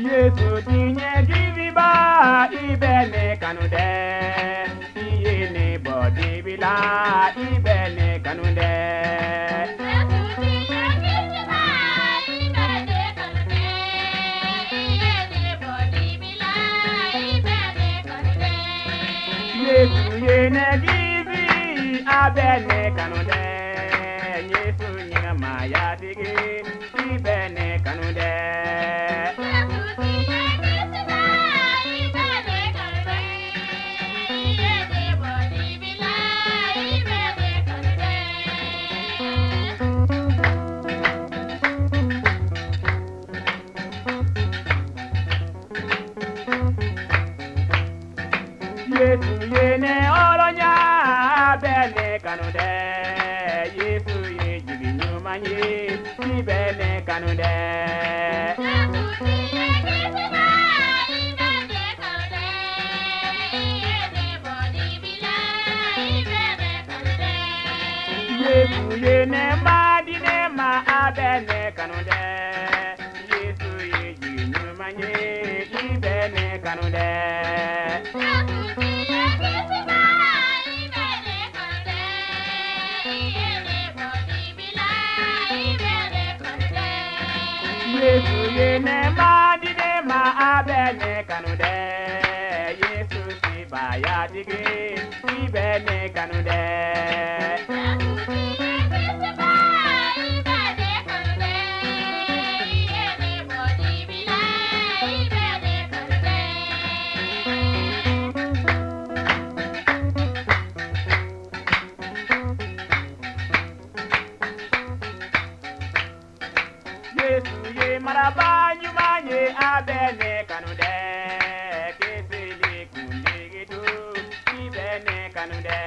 Yesu tinye giviba ibene kanude iyene body bila ibene kanude Yesu tinye giviba ibene kanude iyene body bila ibene kanude Yesu yene givi abene kanude Yesu nyina maya dige ibene kanude Yesu yene oronya bene kanude Yesu ye jibi nyuma ye bene kanude Yesu yene madine ma abene kanude Yesu ye jibi nyuma ye bene kanude Yesu yene madine ma abene kanude Yesu si baya dige ibene kanude Yesu ye maraba nyuma ye abene kanude kesele kundigidu ibene kanude